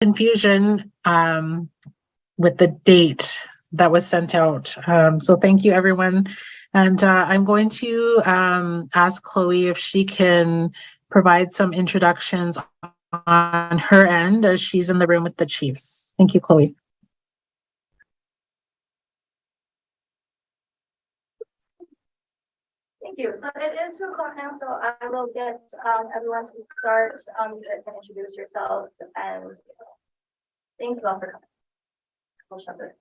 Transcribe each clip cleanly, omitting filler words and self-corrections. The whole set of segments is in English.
confusion with the date that was sent out. So thank you, everyone. And I'm going to ask Chloe if she can provide some introductions on her end as she's in the room with the chiefs. Thank you, Chloe. Thank you. So it is 2 o'clock now, so I will get everyone to start. You guys can introduce yourself, and thank you all for coming. We'll shut it.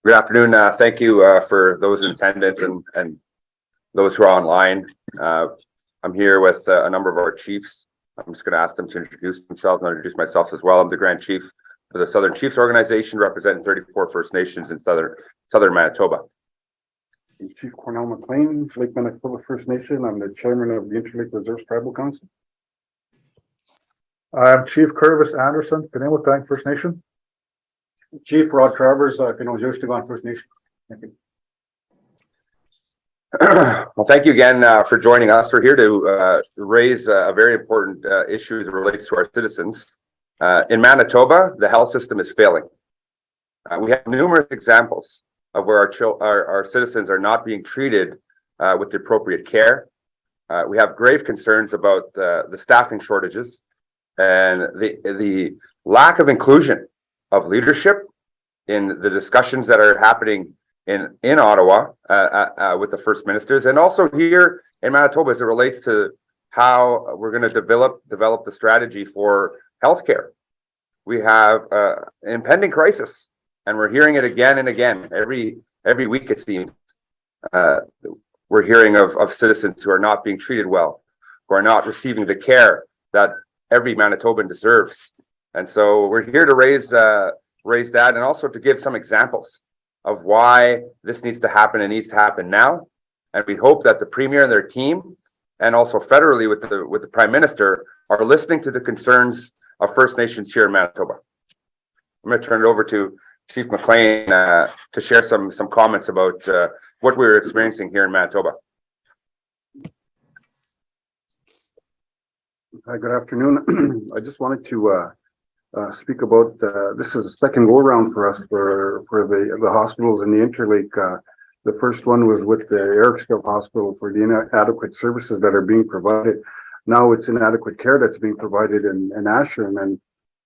Good afternoon. Thank you for those in attendance and those who are online. I'm here with a number of our chiefs. I'm just going to ask them to introduce themselves, and I'll introduce myself as well. I'm the Grand Chief for the Southern Chiefs Organization, representing 34 First Nations in Southern Manitoba. Chief Cornell McLean, Lake Manitoba First Nation. I'm the chairman of the Interlake Reserves Tribal Council. I'm Chief Curvis Anderson, Penawatang First Nation. Chief Rod Travers, Penojoshtegon First Nation. Thank you. Well, thank you again for joining us. We're here to raise a very important issue that relates to our citizens. In Manitoba, the health system is failing. We have numerous examples of where our citizens are not being treated with the appropriate care. We have grave concerns about the staffing shortages and the lack of inclusion of leadership in the discussions that are happening in Ottawa with the First Ministers, and also here in Manitoba as it relates to how we're going to develop the strategy for healthcare. We have an impending crisis, and we're hearing it again and again. Every week it seems we're hearing of citizens who are not being treated well, who are not receiving the care that every Manitoban deserves. And so we're here to raise that, and also to give some examples of why this needs to happen and needs to happen now. And we hope that the Premier and their team, and also federally with the Prime Minister, are listening to the concerns of First Nations here in Manitoba. I'm going to turn it over to Chief McLean to share some comments about what we're experiencing here in Manitoba. Hi, good afternoon. I just wanted to speak about this is a second go around for us for the hospitals in the Interlake. The first one was with the Ericsville Hospital for the inadequate services that are being provided. Now it's inadequate care that's being provided in Ashland, and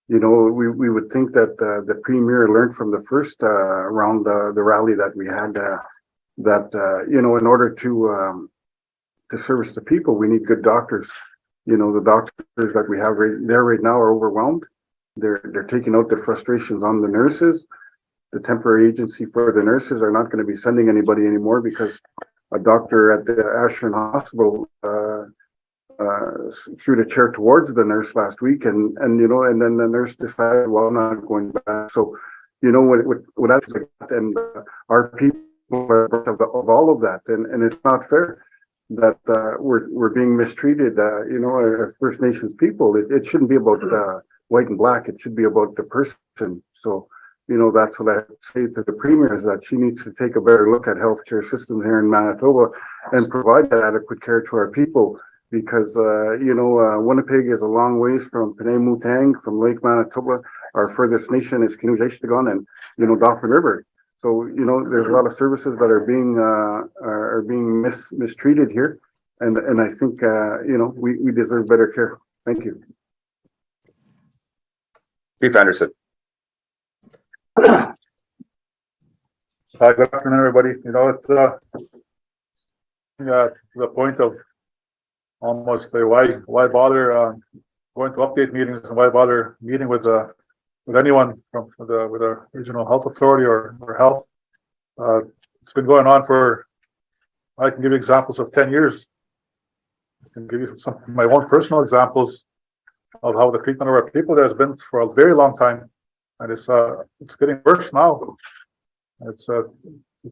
you know we would think that the Premier learned from the first round the rally that we had that you know, in order to service the people, we need good doctors. You know, the doctors that we have right now are overwhelmed. They're taking out their frustrations on the nurses. The temporary agency for the nurses are not going to be sending anybody anymore because a doctor at the Ashland Hospital threw the chair towards the nurse last week, and you know, and then the nurse decided, well, I'm not going back. So, you know, what that's like, and our people are of all of that, and it's not fair that we're being mistreated. You know, as First Nations people, it shouldn't be about white and black. It should be about the person. So, you know, that's what I say to the Premier, is that she needs to take a better look at healthcare systems here in Manitoba and provide that adequate care to our people. Because, you know, Winnipeg is a long ways from Penamutang, from Lake Manitoba. Our furthest nation is Kinujeshtigon and, you know, Dauphin River. So, you know, there's a lot of services that are being mistreated here. And I think, you know, we deserve better care. Thank you. Chief Anderson. Hi, good afternoon, everybody. You know, it's to the point of almost why bother going to update meetings, and why bother meeting with anyone with a regional health authority or health. It's been going on for, I can give you examples of 10 years. I can give you some of my own personal examples of how the treatment of our people there has been for a very long time, and it's getting worse now. It's a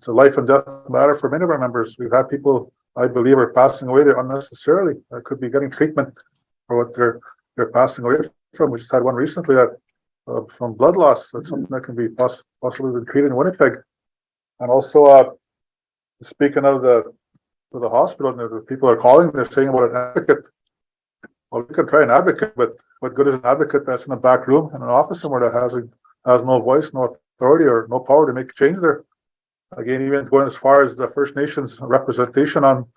life and death matter for many of our members. We've had people, I believe, are passing away there unnecessarily. That could be getting treatment for what they're passing away from. We just had one recently that from blood loss. That's something that can be possibly treated in Winnipeg. And also Speaking of the hospital, and the people are calling, they're saying about an advocate. Well, we can try an advocate, but what good is an advocate that's in the back room in an office somewhere that has no voice, no authority, or no power to make a change there? Again, even going as far as the First Nations representation on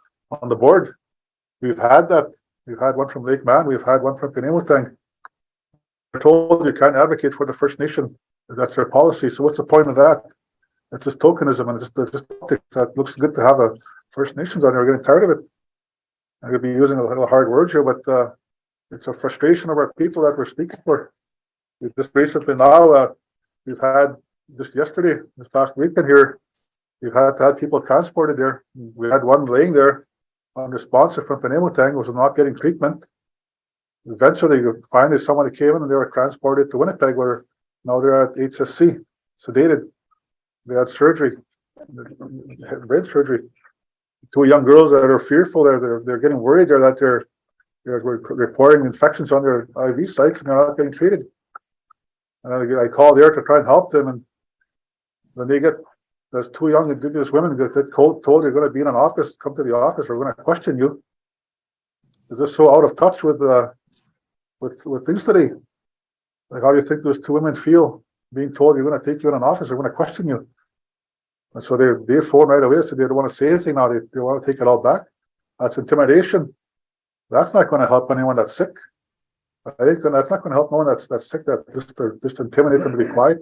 the board, we've had that. We've had one from Lake Man. We've had one from Penamutang. We're told you can't advocate for the First Nation. That's their policy. So what's the point of that? It's just tokenism, and it's just that looks good to have the First Nations on there. We're getting tired of it. I could be using a little hard words here, but it's a frustration of our people that we're speaking for. We just recently now, we've had just yesterday, this past weekend here, we've had to have people transported there. We had one laying there unresponsive from Penamutang, was not getting treatment. Eventually, finally, someone came in and they were transported to Winnipeg, where now they're at HSC, sedated. They had surgery, brain surgery. Two young girls that are fearful, they're getting worried there that they're reporting infections on their IV sites and they're not getting treated. And I called there to try and help them, and then there's two young Indigenous women that told they're going to be in an office, come to the office, we're going to question you. Is this so out of touch with things today? Like, how do you think those two women feel being told you're going to take you in an office, we're going to question you? And so they phoned right away, so they don't want to say anything now. They want to take it all back. That's intimidation. That's not going to help anyone that's sick. That's not going to help no one that's sick. That just intimidate them to be quiet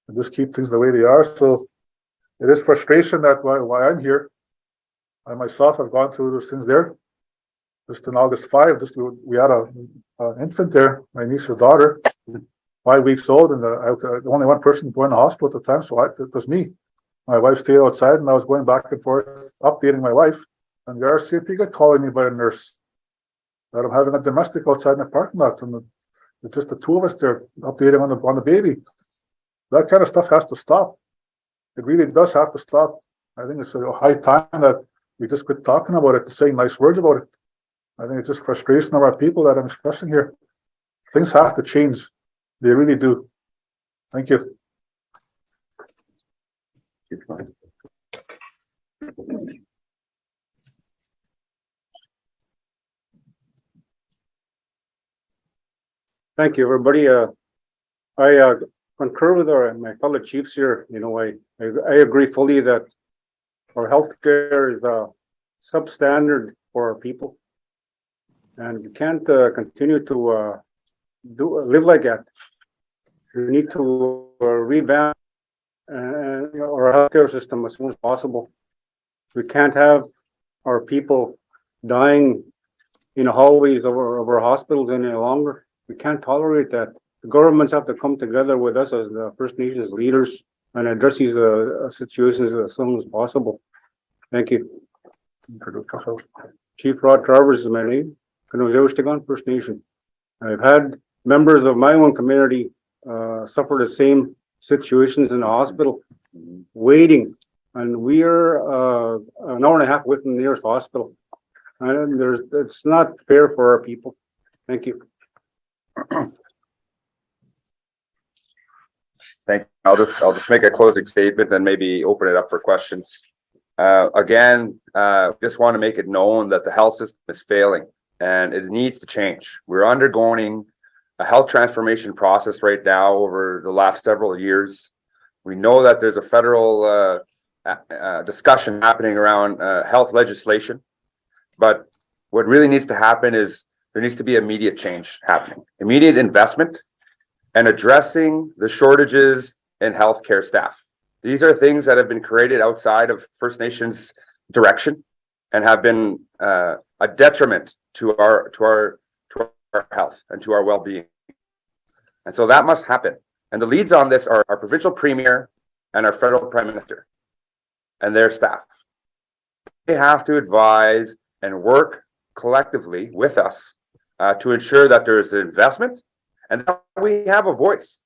and just keep things the way they are. So it is frustration that why I'm here. I myself have gone through those things there. Just in August 5, we had an infant there, my niece's daughter, 5 weeks old, and only one person going to the hospital at the time, so it was me. My wife stayed outside, and I was going back and forth, updating my wife, and the RCMP got calling me by a nurse that I'm having a domestic outside in the parking lot, and it's just the two of us there updating on the baby. That kind of stuff has to stop. It really does have to stop. I think it's a high time that we just quit talking about it, saying nice words about it. I think it's just frustration of our people that I'm expressing here. Things have to change. They really do. Thank you. Thank you, everybody. I concur with my fellow chiefs here. You know, I agree fully that our healthcare is substandard for our people, and we can't continue to live like that. We need to revamp our healthcare system as soon as possible. We can't have our people dying in the hallways of our hospitals any longer. We can't tolerate that. The governments have to come together with us as the First Nations leaders and address these situations as soon as possible. Thank you. Chief Rod Travers is my name. Kanawzawistigan First Nation. I've had members of my own community suffer the same situations in the hospital, waiting, and we are an hour and a half away from the nearest hospital. And it's not fair for our people. Thank you. Thank you. I'll just make a closing statement and maybe open it up for questions. Again, just want to make it known that the health system is failing and it needs to change. We're undergoing a health transformation process right now over the last several years. We know that there's a federal discussion happening around health legislation, but what really needs to happen is there needs to be immediate change happening, immediate investment, and addressing the shortages in healthcare staff. These are things that have been created outside of First Nations direction and have been a detriment to our health and to our well-being. And so that must happen. And the leads on this are our provincial premier and our federal prime minister and their staff. They have to advise and work collectively with us to ensure that there is investment and that we have a voice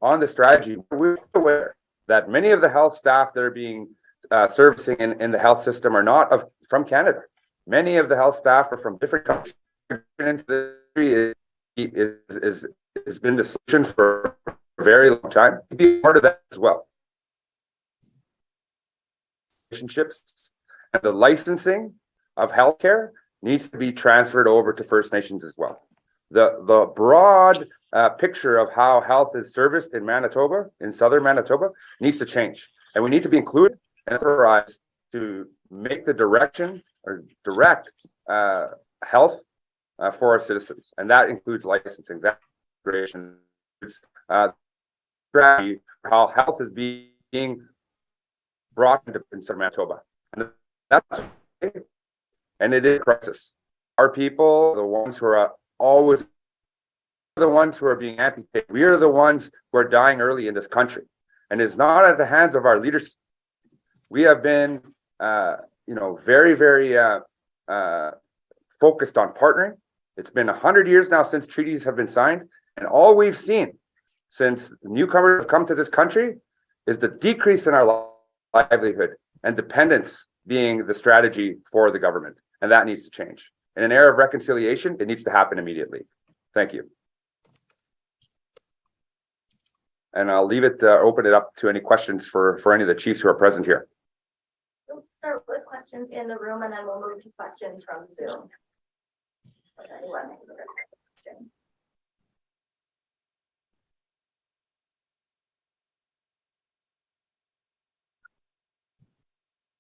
on the strategy. We're aware that many of the health staff that are being servicing in the health system are not from Canada. Many of the health staff are from different countries. Into the has been the solution for a very long time. To be part of that as well. Relationships And the licensing of healthcare needs to be transferred over to First Nations as well. The broad picture of how health is serviced in Manitoba, in southern Manitoba, needs to change. And we need to be included and authorized to make the direction or direct health for our citizens. And that includes licensing, that integration, strategy for how health is being brought into Manitoba. And that's and it is a crisis. Our people, the ones who are always the ones who are being amputated. We are the ones who are dying early in this country. And it's not at the hands of our leaders. We have been very, very focused on partnering. It's been 100 years now since treaties have been signed. And all we've seen since newcomers have come to this country is the decrease in our livelihood and dependence being the strategy for the government. And that needs to change. In an era of reconciliation, it needs to happen immediately. Thank you. And I'll leave it, open it up to any questions for any of the chiefs who are present here. We'll start with questions in the room and then we'll move to questions from Zoom. Anyone have a question?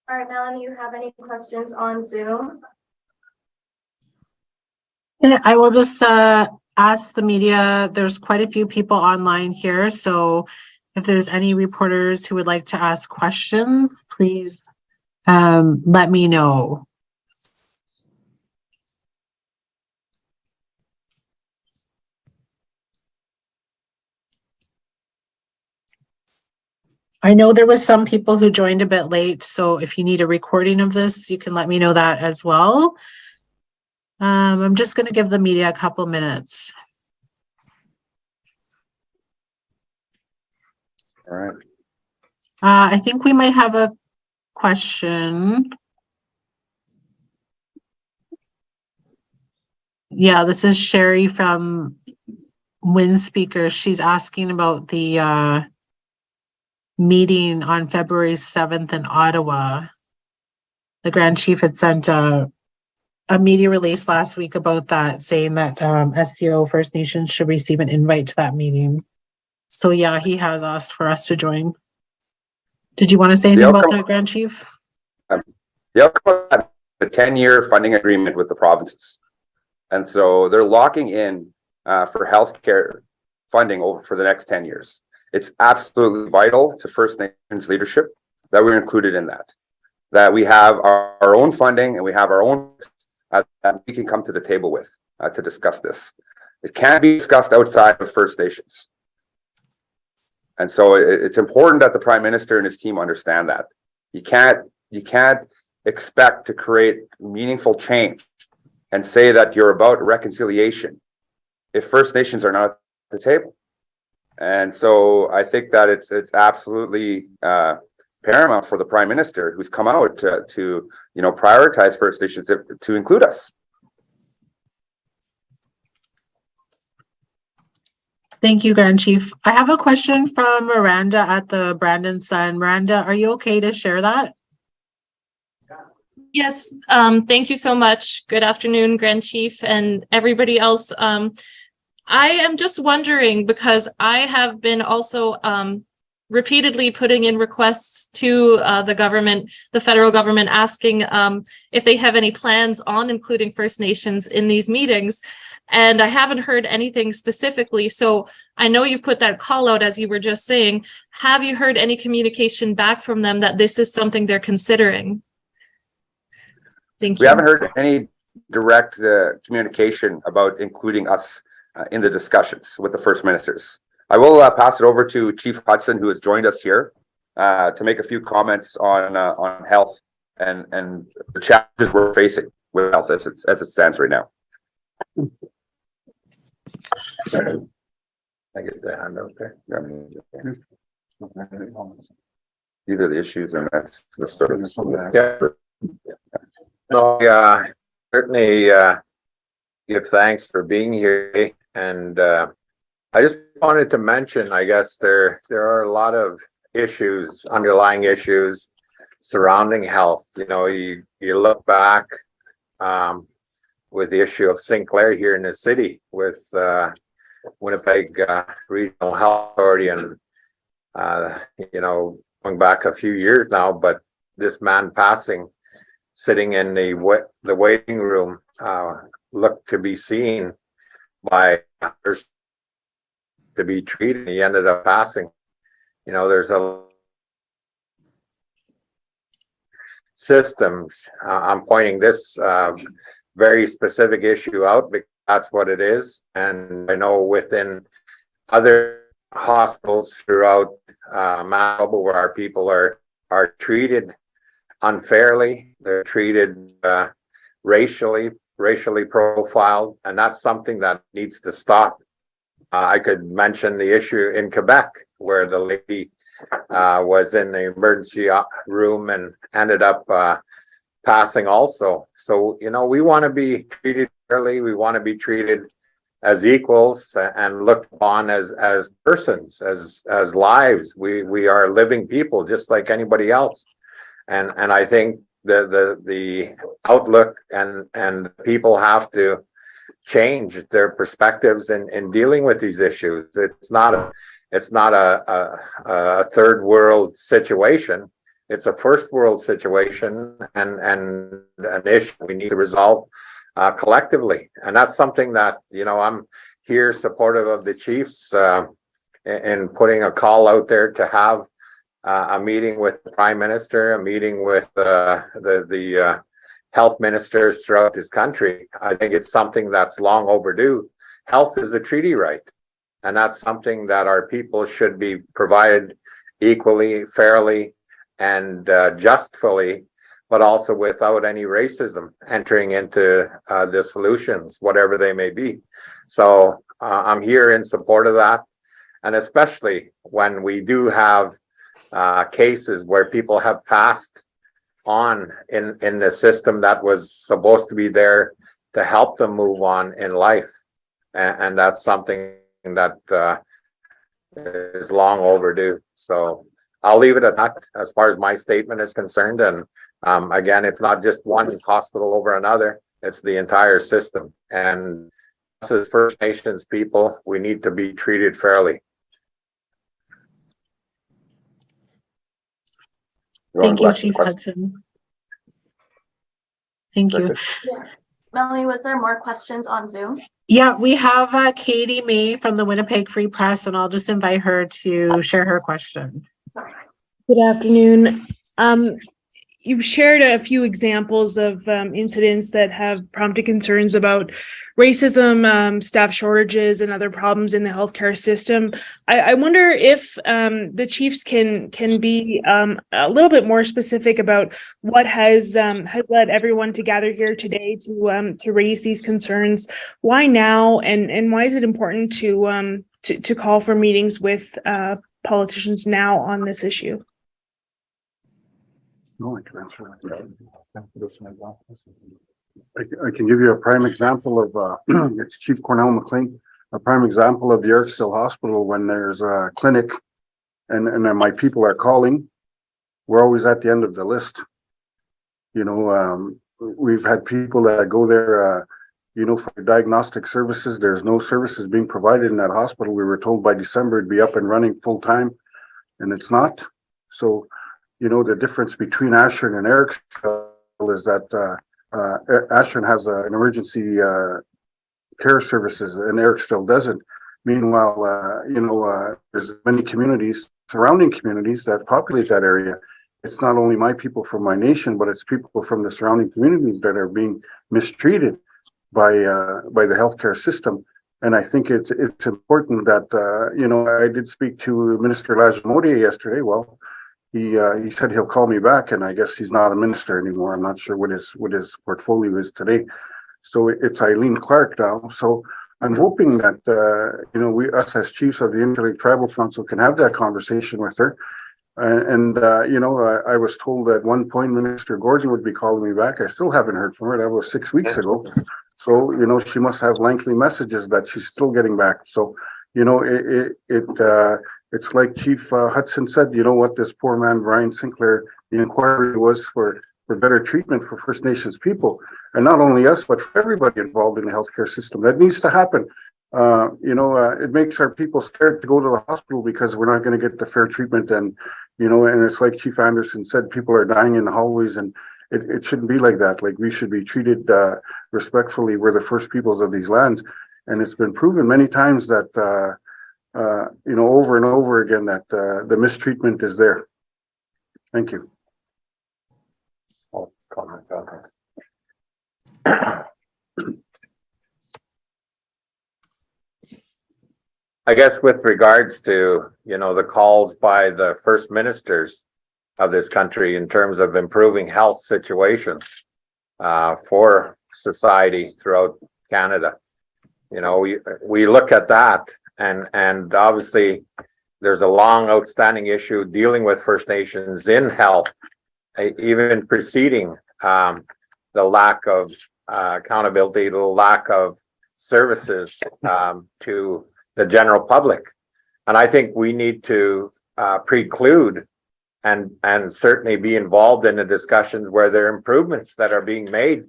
All right, Melanie, you have any questions on Zoom? Yeah, I will just ask the media. There's quite a few people online here, so if there's any reporters who would like to ask questions, please let me know. I know there was some people who joined a bit late, so if you need a recording of this, you can let me know that as well. I'm just going to give the media a couple minutes. All right. I think we might have a question. Yeah, this is Sherry from Wind Speaker. She's asking about the meeting on February 7th in Ottawa. The Grand Chief had sent a media release last week about that, saying that SCO First Nations should receive an invite to that meeting. So yeah, he has asked for us to join. Did you want to say anything about that, Grand Chief? The outcome of the 10-year funding agreement with the provinces. And so they're locking in for healthcare funding over for the next 10 years. It's absolutely vital to First Nations leadership that we're included in that we have our own funding and we have our own that we can come to the table with to discuss this. It can't be discussed outside of First Nations. And so it's important that the Prime Minister and his team understand that. You can't expect to create meaningful change and say that you're about reconciliation if First Nations are not at the table. And so I think that it's absolutely paramount for the Prime Minister, who's come out to prioritize First Nations to include us. Thank you, Grand Chief. I have a question from Miranda at the Brandon Sun. Miranda, are you okay to share that? Yes, thank you so much. Good afternoon, Grand Chief and everybody else. I am just wondering, because I have been also repeatedly putting in requests to the government, the federal government, asking if they have any plans on including First Nations in these meetings. And I haven't heard anything specifically. So I know you've put that call out, as you were just saying. Have you heard any communication back from them that this is something they're considering? Thank you. We haven't heard any direct communication about including us in the discussions with the First Ministers. I will pass it over to Chief Hudson, who has joined us here to make a few comments on health and the challenges we're facing with health as it stands right now. I get the hand out there. These are the issues, and that's the sort of No, certainly give thanks for being here, and I just wanted to mention, I guess there are a lot of issues, underlying issues surrounding health. You know, you look back with the issue of Sinclair here in the city with Winnipeg Regional Health Authority, and you know, going back a few years now, but this man passing, sitting in the waiting room, looked to be seen by others to be treated. He ended up passing. You know, there's a systems. I'm pointing this very specific issue out because that's what it is. And I know within other hospitals throughout Manitoba where our people are treated unfairly, they're treated racially profiled, and that's something that needs to stop. I could mention the issue in Quebec where the lady was in the emergency room and ended up passing also. So, you know, we want to be treated fairly. We want to be treated as equals and looked upon as persons, as lives. We are living people just like anybody else. And I think the outlook and people have to change their perspectives in dealing with these issues. It's not a third world situation. It's a first world situation and an issue we need to resolve collectively. And that's something that, you know, I'm here supportive of the chiefs in putting a call out there to have a meeting with the Prime Minister, a meeting with the health ministers throughout this country. I think it's something that's long overdue. Health is a treaty right, and that's something that our people should be provided equally, fairly, and justly, but also without any racism entering into the solutions, whatever they may be. So I'm here in support of that, and especially when we do have cases where people have passed on in the system that was supposed to be there to help them move on in life, and that's something that is long overdue. So I'll leave it at that as far as my statement is concerned. And again, it's not just one hospital over another, it's the entire system. And us as First Nations people, we need to be treated fairly. Thank you, Chief Hudson. Thank you. Yeah. Melanie, was there more questions on Zoom? Yeah, we have Katie May from the Winnipeg Free Press, and I'll just invite her to share her question. Good afternoon. You've shared a few examples of incidents that have prompted concerns about racism, staff shortages, and other problems in the healthcare system. I wonder if the chiefs can be a little bit more specific about what has led everyone to gather here today to raise these concerns. Why now, and why is it important to call for meetings with politicians now on this issue? No, I can answer that. I can give you a prime example of it's Chief Cornell McLean, a prime example of the Ericsville Hospital when there's a clinic and then my people are calling. We're always at the end of the list. You know, we've had people that go there, you know, for diagnostic services. There's no services being provided in that hospital. We were told by December it'd be up and running full time, and it's not. So, you know, the difference between Ashern and Ericsville is that Ashern has an emergency care services and Ericsville doesn't. Meanwhile, you know, there's many communities, surrounding communities that populate that area. It's not only my people from my nation, but it's people from the surrounding communities that are being mistreated by the healthcare system. And I think it's important that, you know, I did speak to Minister Lajimodia yesterday. Well, he said he'll call me back, and I guess he's not a minister anymore. I'm not sure what his portfolio is today. So it's Eileen Clark now. So I'm hoping that you know, us as chiefs of the Interlake Tribal Council can have that conversation with her. And you know, I was told at one point Minister Gordon would be calling me back. I still haven't heard from her. That was 6 weeks ago. So, you know, she must have lengthy messages that she's still getting back. So, you know, it's like Chief Hudson said, you know what, this poor man, Brian Sinclair, the inquiry was for better treatment for First Nations people, and not only us, but for everybody involved in the healthcare system. That needs to happen. It makes our people scared to go to the hospital because we're not going to get the fair treatment. And, and it's like Chief Anderson said, people are dying in the hallways, and it shouldn't be like that. Like, we should be treated respectfully. We're the first peoples of these lands. And it's been proven many times that, over and over again, that the mistreatment is there. Thank you. I'll comment on that. I guess with regards to, the calls by the first ministers of this country in terms of improving health situations for society throughout Canada, we look at that, and obviously there's a long outstanding issue dealing with First Nations in health, even preceding the lack of accountability, the lack of services to the general public. And I think we need to preclude and certainly be involved in the discussions where there are improvements that are being made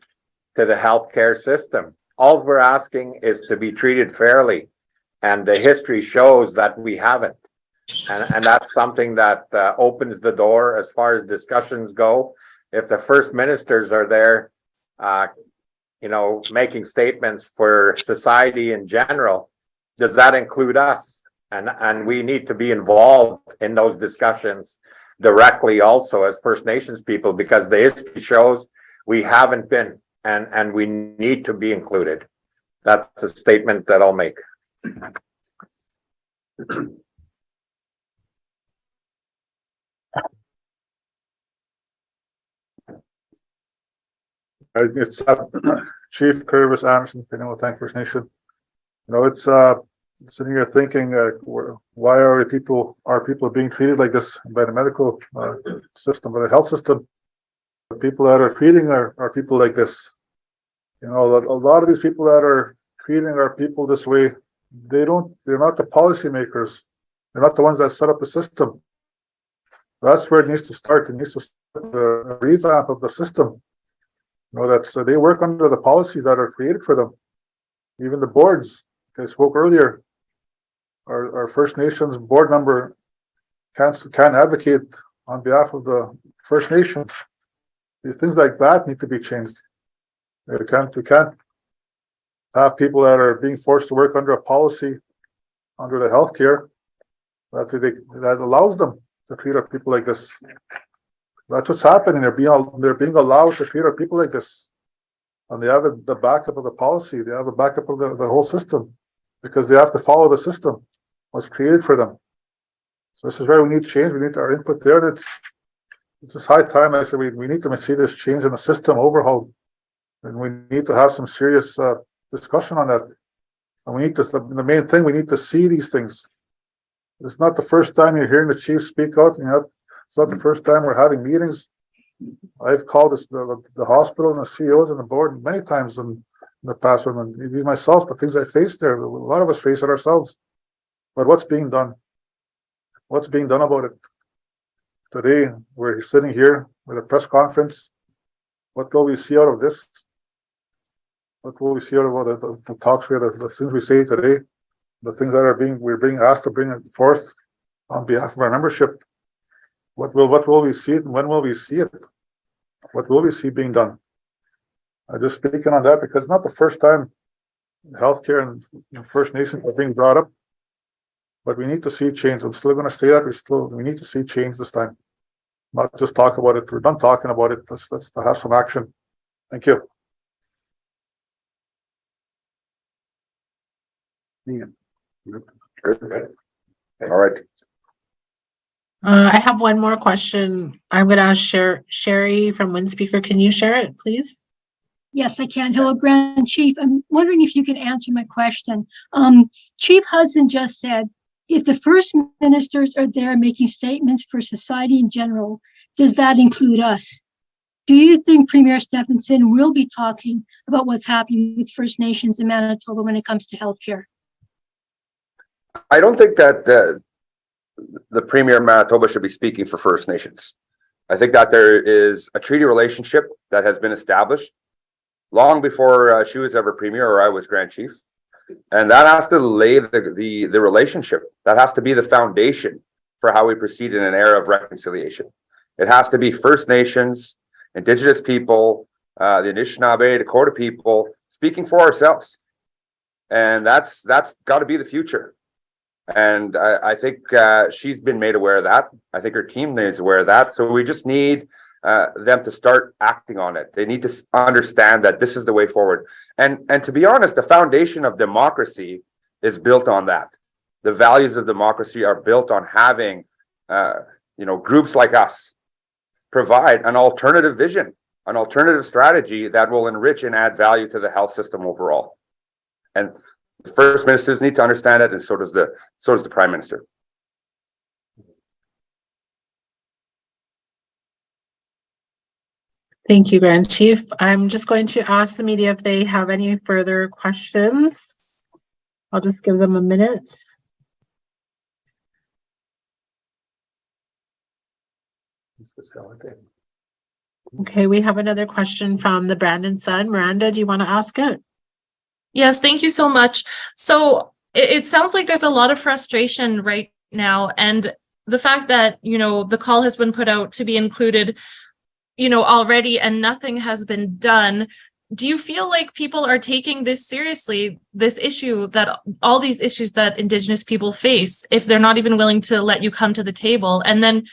to the healthcare system. All we're asking is to be treated fairly, and the history shows that we haven't. And that's something that opens the door as far as discussions go. If the first ministers are there, making statements for society in general, does that include us? And we need to be involved in those discussions directly also as First Nations people, because the history shows we haven't been, and we need to be included. That's a statement that I'll make. It's Chief Curvis Anderson, Thank First Nation. It's sitting here thinking, why are people being treated like this by the medical system, by the health system? The people that are treating are people like this. A lot of these people that are treating our people this way, they're not the policymakers. They're not the ones that set up the system. That's where it needs to start. It needs to start the revamp of the system. That they work under the policies that are created for them. Even the boards, I spoke earlier, our First Nations board member can't advocate on behalf of the First Nations. These things like that need to be changed. We can't have people that are being forced to work under a policy, under the healthcare, that allows them to treat our people like this. That's what's happening. They're being allowed to treat our people like this, and they have the backup of the policy. They have a backup of the whole system, because they have to follow the system, what's created for them. So this is where we need change. We need our input there. And it's just high time. I said we need to see this change in the system overhaul, and we need to have some serious discussion on that. And we need to. The main thing, we need to see these things. It's not the first time you're hearing the chief speak out. It's not the first time we're having meetings. I've called the hospital and the CEOs and the board many times in the past, and even myself, the things I faced there, a lot of us face it ourselves. But what's being done? What's being done about it? Today, we're sitting here with a press conference. What will we see out of this? What will we see out of the talks we had, the things we say today, the things that we're being asked to bring forth on behalf of our membership? What will we see, and when will we see it? What will we see being done? I'm just speaking on that because it's not the first time healthcare and First Nations are being brought up, but we need to see change. I'm still going to say that we need to see change this time, not just talk about it. We're done talking about it. Let's have some action. Thank you. Yeah. Good. All right. I have one more question. I'm going to ask Sherry from Windspeaker. Can you share it, please? Yes, I can. Hello, Grand Chief. I'm wondering if you can answer my question. Chief Hudson just said, if the first ministers are there making statements for society in general, does that include us? Do you think Premier Stephenson will be talking about what's happening with First Nations in Manitoba when it comes to healthcare? I don't think that the Premier of Manitoba should be speaking for First Nations. I think that there is a treaty relationship that has been established long before she was ever premier or I was Grand Chief. And that has to lay the relationship. That has to be the foundation for how we proceed in an era of reconciliation. It has to be First Nations, Indigenous people, the Anishinaabe, Dakota people speaking for ourselves. And that's got to be the future. And I think she's been made aware of that. I think her team is aware of that. So we just need them to start acting on it. They need to understand that this is the way forward. And to be honest, the foundation of democracy is built on that. The values of democracy are built on having, groups like us provide an alternative vision, an alternative strategy that will enrich and add value to the health system overall. And the First Ministers need to understand it, and so does the Prime Minister. Thank you, Grand Chief. I'm just going to ask the media if they have any further questions. I'll just give them a minute. Okay, we have another question from the Brandon Sun. Miranda, do you want to ask it? Yes, thank you so much. So it sounds like there's a lot of frustration right now, and the fact that, the call has been put out to be included, already, and nothing has been done. Do you feel like people are taking this seriously, this issue, that all these issues that Indigenous people face, if they're not even willing to let you come to the table? And then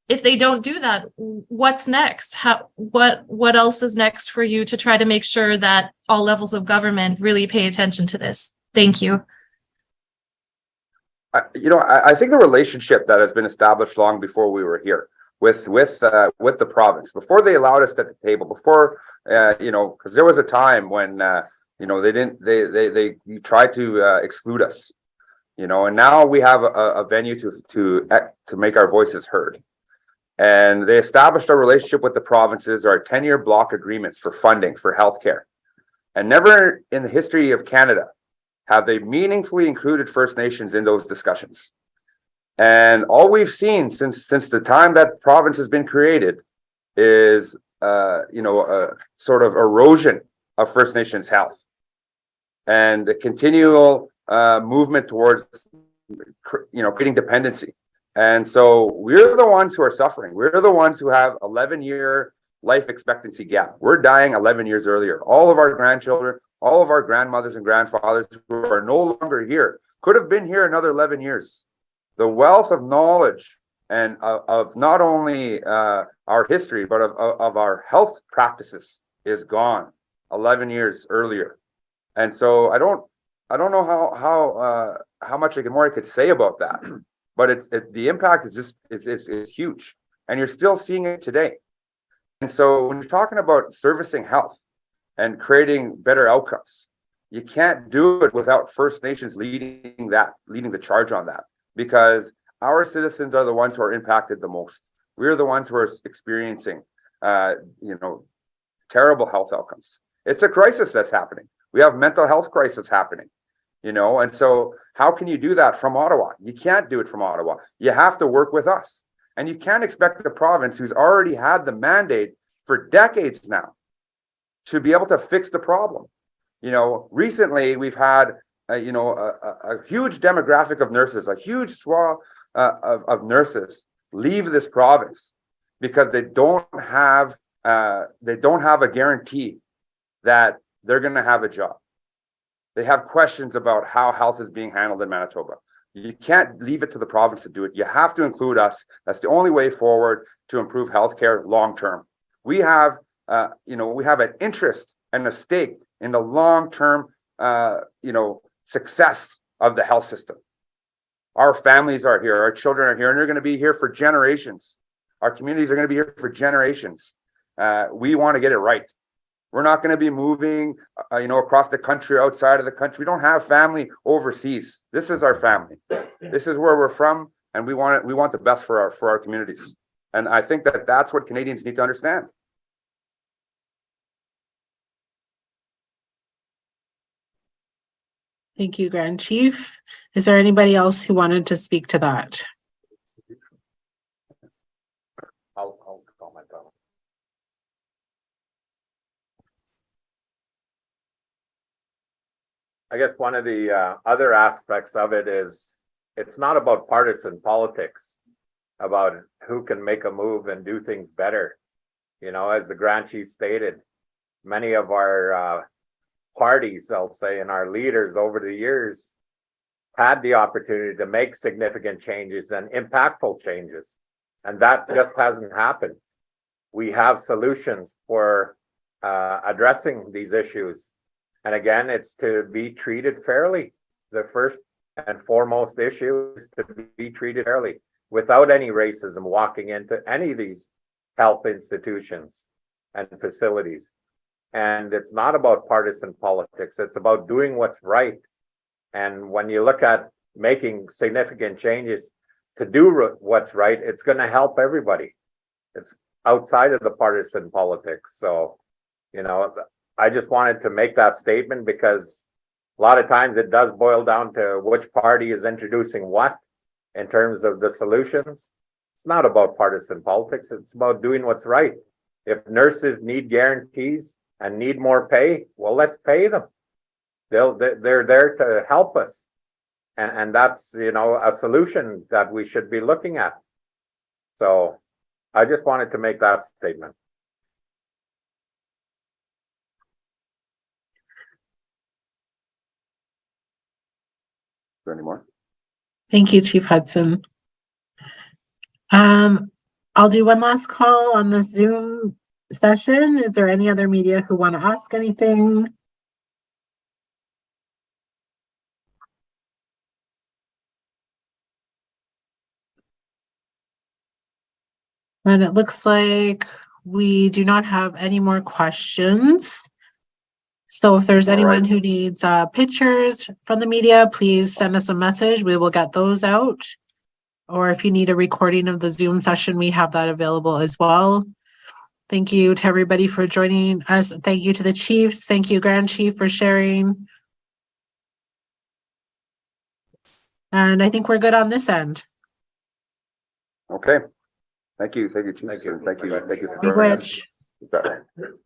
if they don't do that, what's next? What else is next for you to try to make sure that all levels of government really pay attention to this? Thank you. I think the relationship that has been established long before we were here with the province, before they allowed us at the table, before because there was a time when they tried to exclude us, and now we have a venue to make our voices heard. And they established a relationship with the provinces, our 10-year block agreements for funding for healthcare. And never in the history of Canada have they meaningfully included First Nations in those discussions. And all we've seen since the time that province has been created is a sort of erosion of First Nations health and a continual movement towards creating dependency. And so we're the ones who are suffering. We're the ones who have 11-year life expectancy gap. We're dying 11 years earlier. All of our grandchildren, all of our grandmothers and grandfathers who are no longer here could have been here another 11 years. The wealth of knowledge and of not only our history, but of our health practices is gone 11 years earlier. And so I don't know how much more I could say about that. But the impact is huge, and you're still seeing it today. And so when you're talking about servicing health and creating better outcomes, you can't do it without First Nations leading the charge on that, because our citizens are the ones who are impacted the most. We're the ones who are experiencing, terrible health outcomes. It's a crisis that's happening. We have mental health crisis happening. And so how can you do that from Ottawa? You can't do it from Ottawa. You have to work with us. And you can't expect the province, who's already had the mandate for decades now, to be able to fix the problem. Recently we've had a huge demographic of nurses, a huge swath of nurses leave this province because they don't have a guarantee that they're going to have a job. They have questions about how health is being handled in Manitoba. You can't leave it to the province to do it. You have to include us. That's the only way forward to improve healthcare long term. We have an interest and a stake in the long term, success of the health system. Our families are here, our children are here, and they're going to be here for generations. Our communities are going to be here for generations. We want to get it right. We're not going to be moving, across the country, outside of the country. We don't have family overseas. This is our family. This is where we're from, and we want the best for our communities. And I think that's what Canadians need to understand. Thank you, Grand Chief. Is there anybody else who wanted to speak to that? I'll call my I guess one of the other aspects of it is it's not about partisan politics, about who can make a move and do things better. You know, as the Grand Chief stated, many of our parties, I'll say, and our leaders over the years had the opportunity to make significant changes and impactful changes. And that just hasn't happened. We have solutions for addressing these issues. And again, it's to be treated fairly. The first and foremost issue is to be treated fairly without any racism walking into any of these health institutions and facilities. And it's not about partisan politics. It's about doing what's right. And when you look at making significant changes to do what's right, it's going to help everybody. It's outside of the partisan politics. So, you know, I just wanted to make that statement because a lot of times it does boil down to which party is introducing what in terms of the solutions. It's not about partisan politics. It's about doing what's right. If nurses need guarantees and need more pay, well, let's pay them. They're there to help us. And that's, you know, a solution that we should be looking at. So I just wanted to make that statement. Is there any more? Thank you, Chief Hudson. I'll do one last call on the Zoom session. Is there any other media who want to ask anything? And it looks like we do not have any more questions. So if there's anyone who needs pictures from the media, please send us a message. We will get those out. Or if you need a recording of the Zoom session, we have that available as well. Thank you to everybody for joining us. Thank you to the chiefs. Thank you, Grand Chief, for sharing. And I think we're good on this end. Okay. Thank you. Thank you, Chief. Thank you. Thank you. Thank you for Big joining us. Witch.